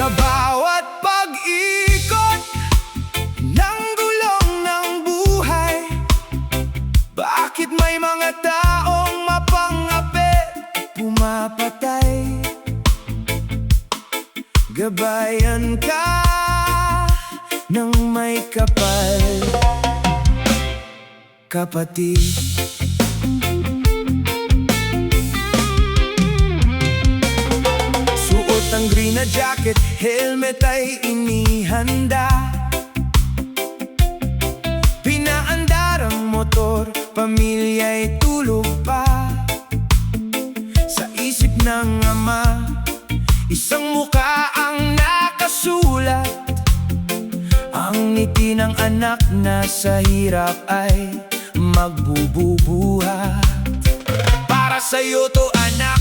Sa bawat pag-ikot ng gulong ng buhay, bakit may mga taong mapangapit, pumapatay? Gabayan ka ng may kapal, kapatid. Suot ang green na jacket, helmet ay inihanda. Pinaandar ang motor, pamilya'y tulog pa. Sa isip ng ama, isang muka ang nakasulat. Ang ngiti ng anak na sa hirap ay magbububuhat. Para sa'yo to anak,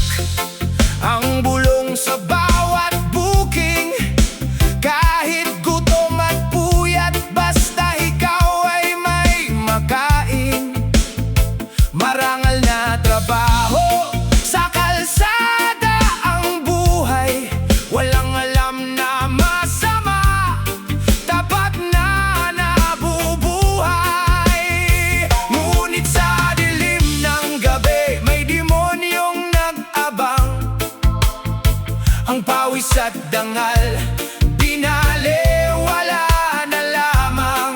ang bulong sa bawat booking. Kahit gutom at puyat, basta ikaw ay may makain. Marangal na trabaho sa kalsada ang buhay, walang alam na masama, tapat na nabubuhay. Ngunit sa dilim ng gabi, may demonyong nag-abang. Ang pawis at dangal, binaliwala na lamang.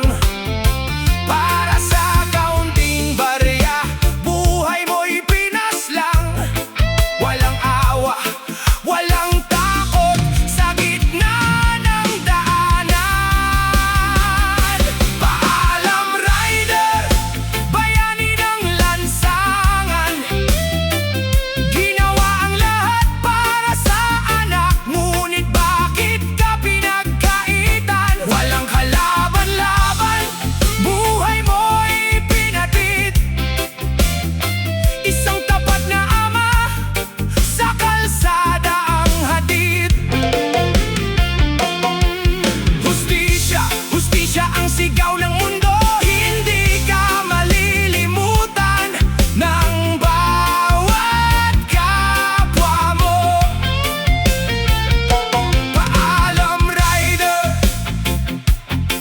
Para sa kaunting barya, buhay mo'y pinaslang. Walang awa, walang takot sa gitna ng daanan. Paalam rider, bayani ng lansangan. Ginawa ang lahat para sa anak, ngunit bakit ka pinagkaitan? Walang kalaban-laban, buhay mo'y pinatid. Isang tapat na ama, sa kalsada ang hatid. Hustisya, hustisya ang sigaw ng mundo. Hindi ka malilimutan ng bawat kapwa mo. Paalam rider,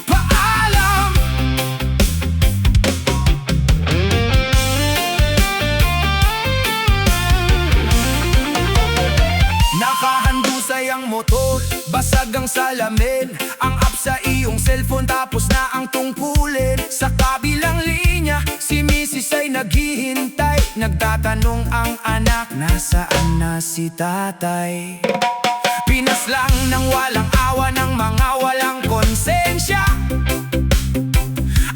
paalam. Nakahandusay ang motor, basag ang salamin. Ang app sa iyong cellphone, tapos na ang tungkulin. Sa kabilang linya, si Mrs. ay naghihintay. Nagtatanong ang anak, nasaan na si tatay? Pinaslang ng walang awa ng mga walang konsensya.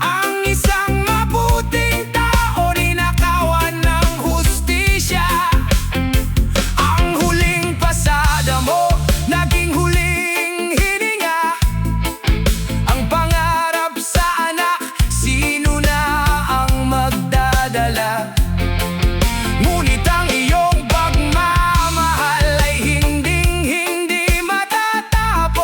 Ang isang mabuting tao, ninakawan ng hustisya. Ang huling pasada mo, naging huling hininga. Ang pangarap sa anak, sino na ang magdadala? Ngunit ang iyong pagmamahal ay hinding-hindi matatapos.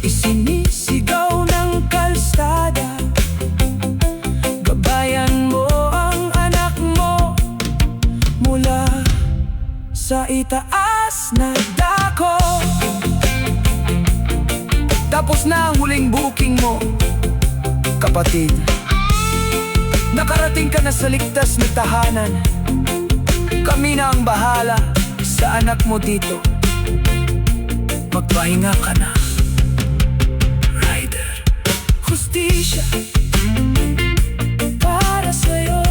Isinisigaw ng kalsada, gabayan mo ang anak mo mula sa itaas na dako. Tapos na ang huling booking mo, kapatid. Nakarating ka na sa ligtas na tahanan. Kami na ang bahala sa anak mo dito. Magpahinga ka na, Rider. Hustisya para sa'yo.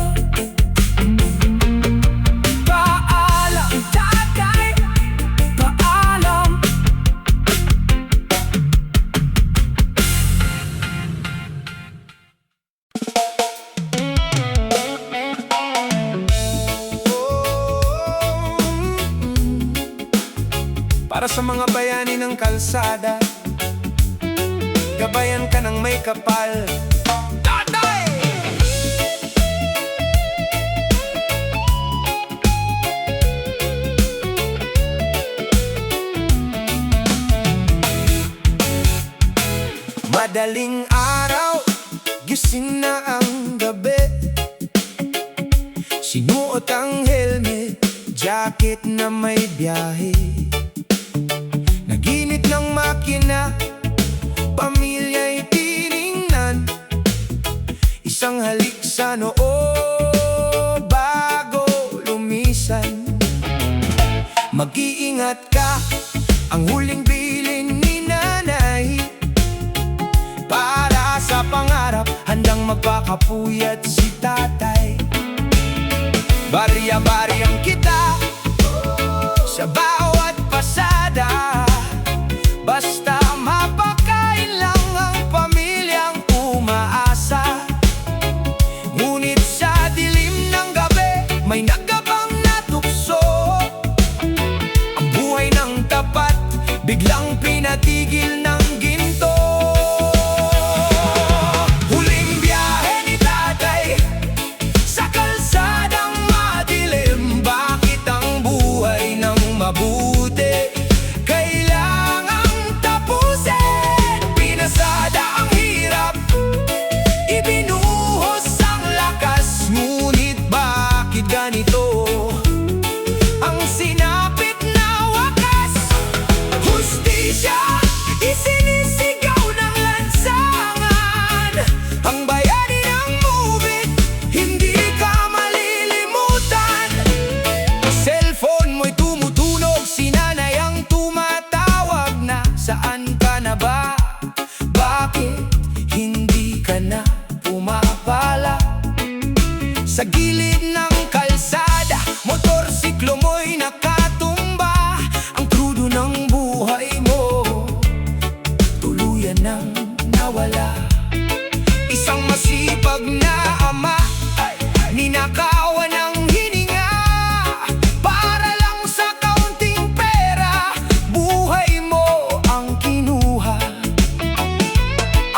Paalam, tatay, paalam. Para sa mga bayani ng kalsada, gabayan ka ng may kapal. Tatay! Madaling araw, gising na ang gabi. Sinuot ang helmet, jacket na may biyahe. Naginit ng makina, pamilya'y tiningnan. Isang halik sa noo bago lumisan. Mag-iingat ka, ang huling bilin ni nanay. Para sa pangarap, handang magpakapuyat si tatay. Barya-baryang kita sa bawat pasada. Basta mapakain lang ang pamilyang umaasa. Ngunit sa dilim ng gabi, may nagabang natukso. Ang buhay ng tapat, biglang pinatigil ng ginto. Huling biyahe ni tatay sa kalsadang madilim. Bakit ang buhay ng mabuti kailangang tapusin? Pinasada ang hirap, ibinuhos ang lakas. Ngunit bakit ganito ang sinapit na wakas? Hustisya, isinisigaw ng lansangan. Ang bayani ng movie, hindi ka malilimutan. Cellphone mo'y tumutunog, si nanay ang tumatawag na. Saan ka na ba? Bakit hindi ka na pumapala? Sa gilid ng kalsada, motorsiklo mo'y nakatumba. Ang krudo ng buhay mo, tuluyan nang nawala. Isang masipag na ama, ninakawan ng hininga. Para lang sa kaunting pera, buhay mo ang kinuha.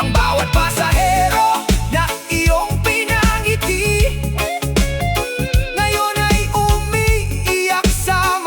Ang bawat pasahero na iyong pinangiti, ngayon ay umiiyak sa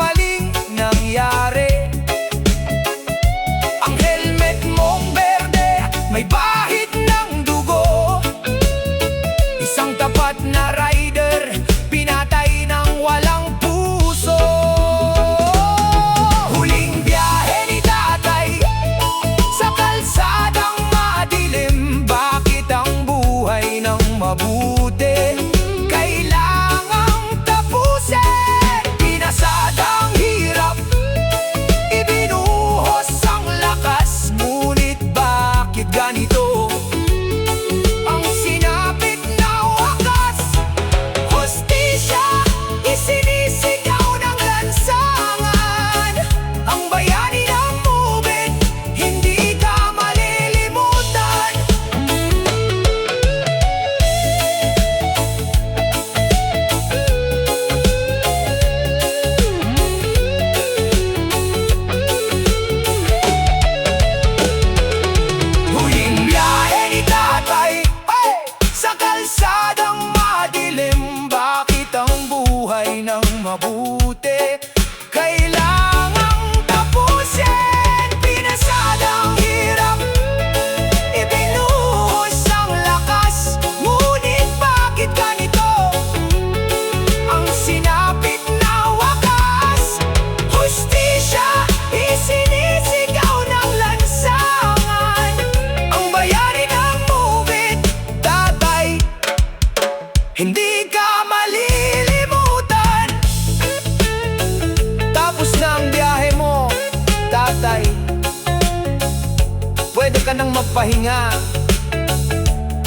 ka nang magpahinga.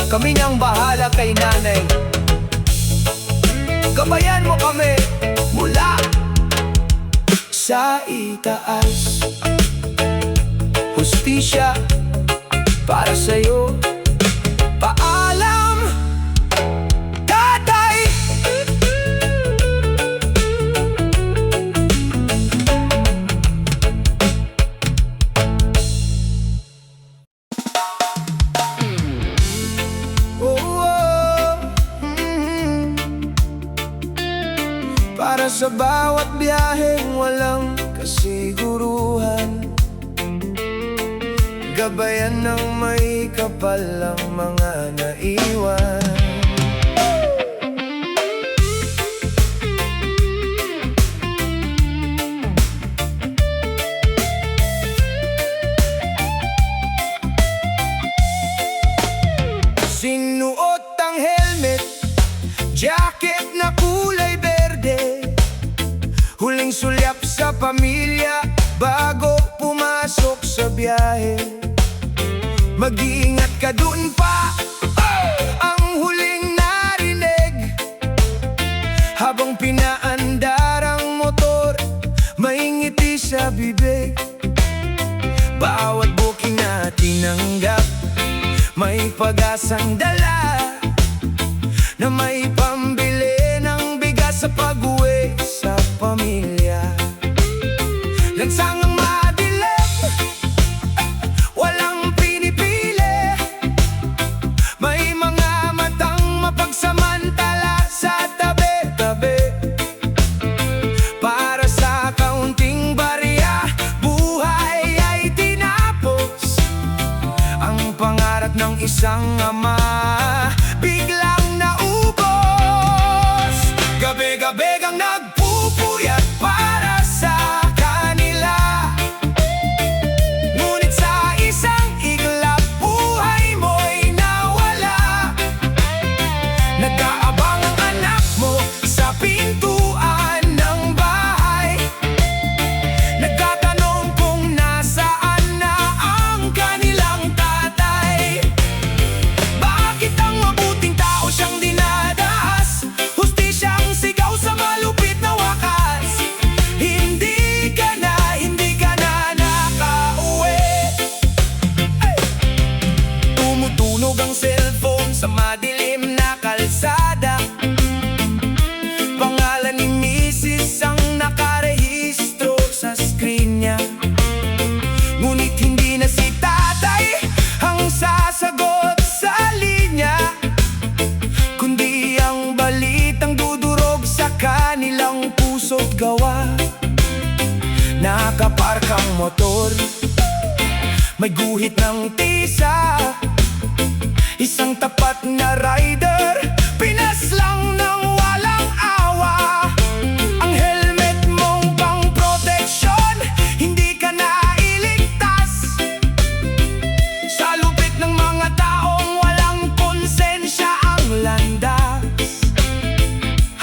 Kami nang bahala kay nanay. Gabayan mo kami mula sa itaas. Hustisya para sa'yo. Paalam, tatay. Para sa bawat biyaheng walang kasiguruhan, gabayan ng may kapal ang mga naiwan. Sinuot ang helmet, jacket na kulay berde, huling sulyap sa pamilya bago pumasok sa biyahe. Mag-iingat ka dun pa, ang huling narinig habang pinaandar ang motor, may ngiti sa bibig. Bawat booking na tinanggap, may pag-asang dala na may pambili ng bigas sa pag-uwi sa pamilya. Lansangang madilim, walang pinipili, may mga matang mapagsamantala sa tabi-tabi. Para sa kaunting barya, buhay ay tinapos. Ang pangarap ng isang ama biglang naubos. Gabi-gabi kang nagpupuyat para sa kanila, ngunit sa isang iglap buhay mo'y nawala. Nag-aabang ang anak mo sa pintuan ng bahay, nagtatanong kung nasaan na ang kanilang tatay. Bakit ang mabuting tao siyang dinadahas? Hustisyang sigaw sa malupit na wakas. Hindi ka na nakauwi. Tumutunog ang cellphone sa madilim na kalsada, pangalan ni Mrs. ang nakarehistro sa screen niya. Ngunit hindi na si tatay ang sasagot sa linya, kundi ang balitang dudurog sa kanilang puso't gawa. Nakaparkang motor, may guhit ng tisa, isang tapat na rider, pinaslang ng walang awa. Ang helmet mong pang proteksyon, hindi ka na iligtas sa lupit ng mga taong walang konsensya ang landas.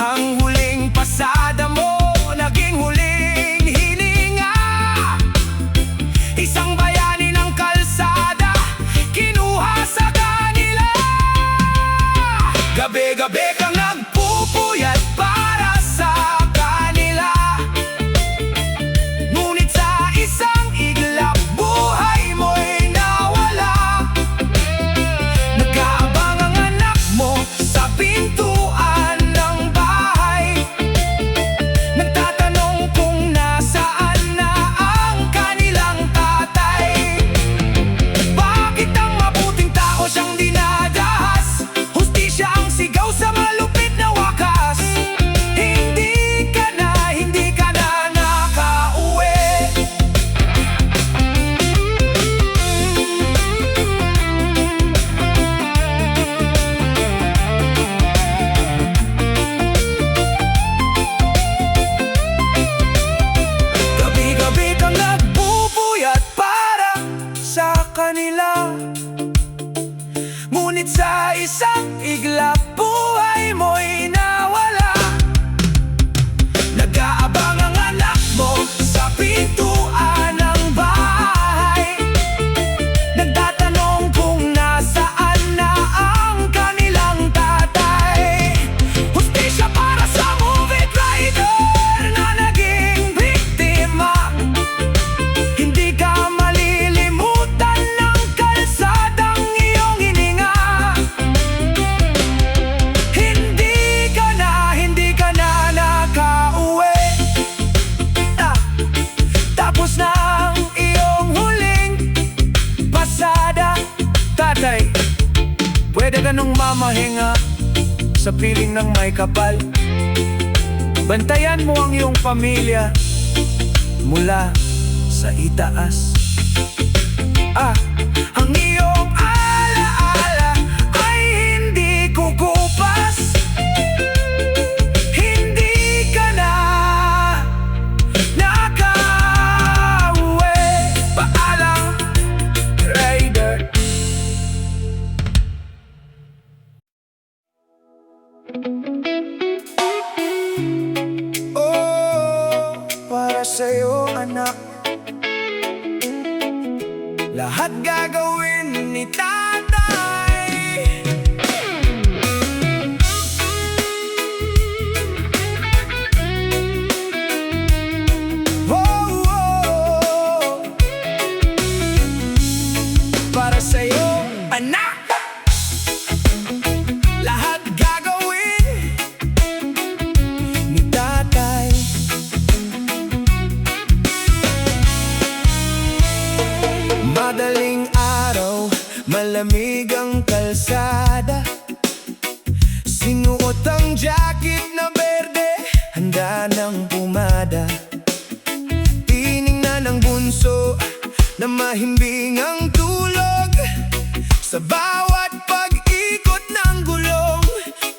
Ang huling pasada mo, naging huling hininga. Isang bayani ng kalsada, kinuha sa kanila. Gabi-gabi kang nagpupuyat para sa kanila, ngunit sa isang iglap buhay mo'y nawala. Nag-aabang ang anak mo sa pintuan ng bahay, nagtatanong kung nasaan na ang kanilang tatay. Bakit ang mabuting tao siyang dinadahas? Hustisya ang sigaw sa malupit na wakas. Hindi ka na nakauwi. Gabi-gabi kang nagbubuyat para sa kanila, ngunit sa isang iglap buhay mo'y nawala. Nag-aabang ang anak mo sa pintuan ng bahay, nagtatanong Pwede ka nung mamahinga sa piling ng may kapal. Bantayan mo ang iyong pamilya mula sa itaas. Ang iyong alaala ay hindi kukupas. Hindi ka na nakauwi. Paalam, Rider. Oh, para sa'yo, anak, lahat gagawin ni tatay. Oh, oh. Para sa'yo, anak, lahat gagawin ni tatay. Madaling araw, malamig ang kalsada. Sinuot ang jacket na berde, handa ng pumada. Tiningnan ng bunso na mahimbing ang tulog. Sa bawat pag-ikot ng gulong,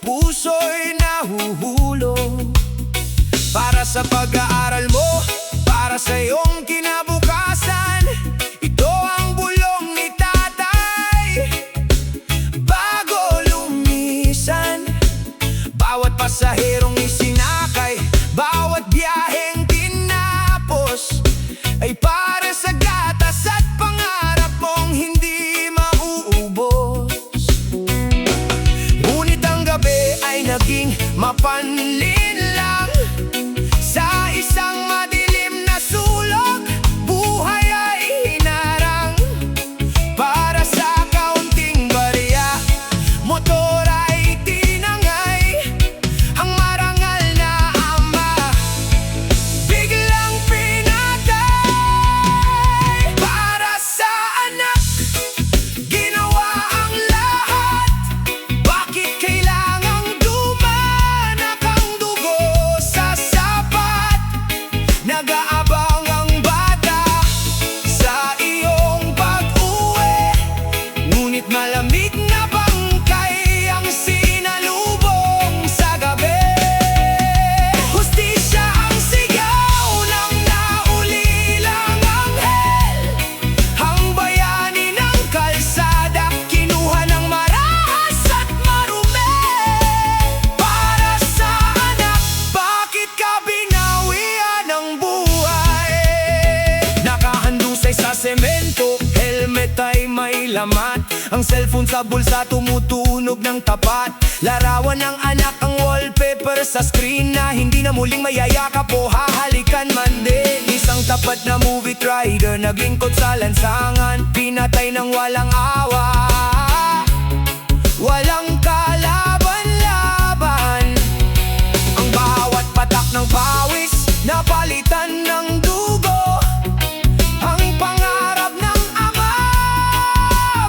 puso'y nahuhulog. Para sa pag-aaral mo, para sa iyong kinabukasan, ito ang bulong ni tatay. Bago lumisan, bawat pasaherong isinakay, bawat biyaheng tinapos, ay para sa gatas at pangarap mong hindi mauubos. Ngunit ang gabi ay naging mapanlin lang. Sa isang madilim na sulok, buhay ay hinarang. Para sa kaunting barya, motor ay tinangay. Ang marangal na ama, biglang pinatay. Para sa anak, ginawa ang lahat. Bakit kailangang dumanak ang dugo sa sapat? Nag-aabang ang bata sa iyong pag-uwi, ngunit malamig na bangkay ang sinalubong sa gabi. Hustisya ang sigaw ng naulilang anghel. Ang bayani ng kalsada, kinuha ng marahas at marumi. Para sa anak, bakit ka binawian ng buhay? Nakahandusay sa semento, helmet ay may lamat. Ang cellphone sa bulsa tumutunog ng tapat. Larawan ng anak ang wallpaper sa screen, na hindi na muling mayayakap o hahalikan man din. Isang tapat na movie rider, naglingkod sa lansangan, pinatay ng walang awa. Walang kalaban-laban. Ang bawat patak ng pawis, napalitan ng dugo. Ang pangarap ng ama,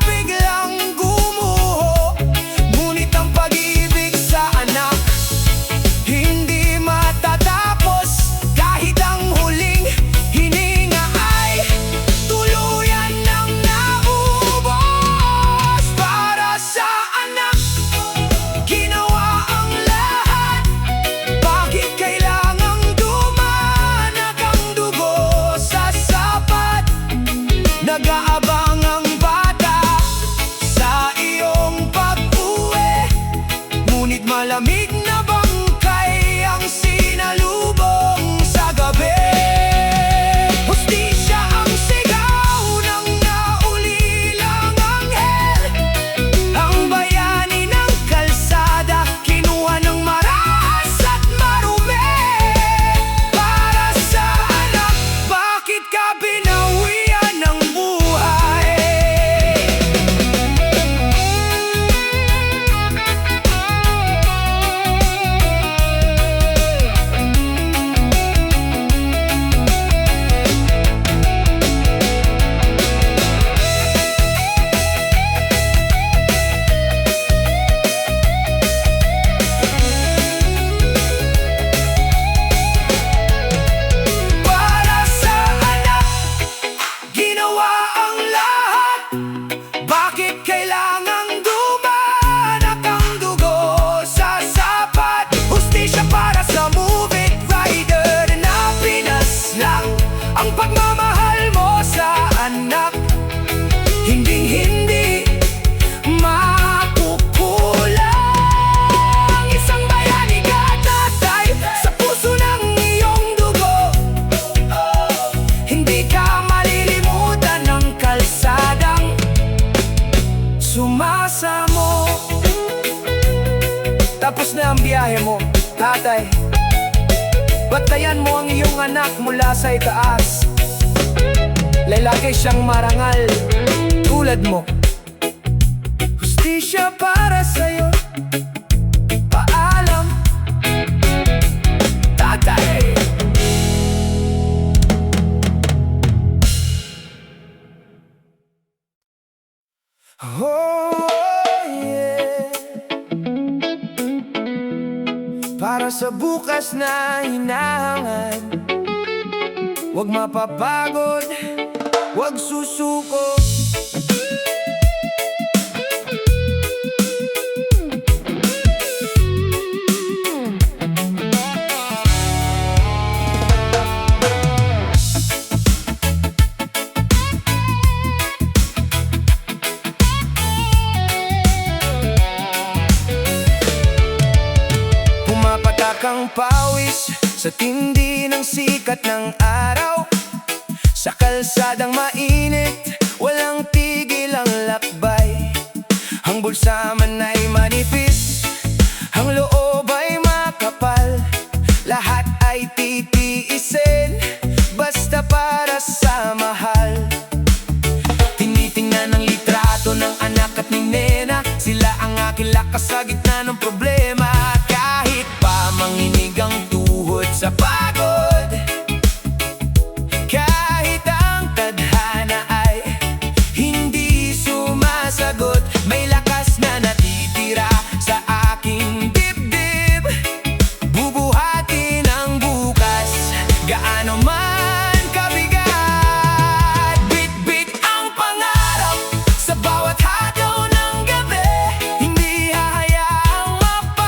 biglang gumuho. Ngunit ang pag-ibig sa anak, hindi matatapos. Kahit ang huling hininga ay tuluyan ng naubos. pag-asa mo. Tapos na ang biyahe mo, tatay. Batayan mo ang iyong anak mula sa itaas. Lalaki siyang marangal, tulad mo. Hustisya para sa'yo. Paalam, tatay. Oh, yeah. Para sa bukas na hinahangad, huwag mapapagod, huwag susuko. Pumapatak ang pawis sa tindi ng sikat ng araw. Sa kalsadang mainit, walang tigil ang lakbay. Ang bulsa man ay manipis, ang loob ay makapal. Lahat ay titiisin, basta para sa mahal. Tinitingnan ang litrato ng anak at ni nena, sila ang aking lakas sa gitna ng problema. Kahit pa manginig ang tuhod sa pagod, kahit ang tadhana ay hindi sumasagot, may lakas na natitira sa aking dibdib. Bubuhatin ang bukas, gaano man kabigat. Bit-bit ang pangarap sa bawat hataw ng gabi, hindi hahayaang mapagod.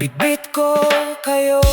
Bitbit ko kayo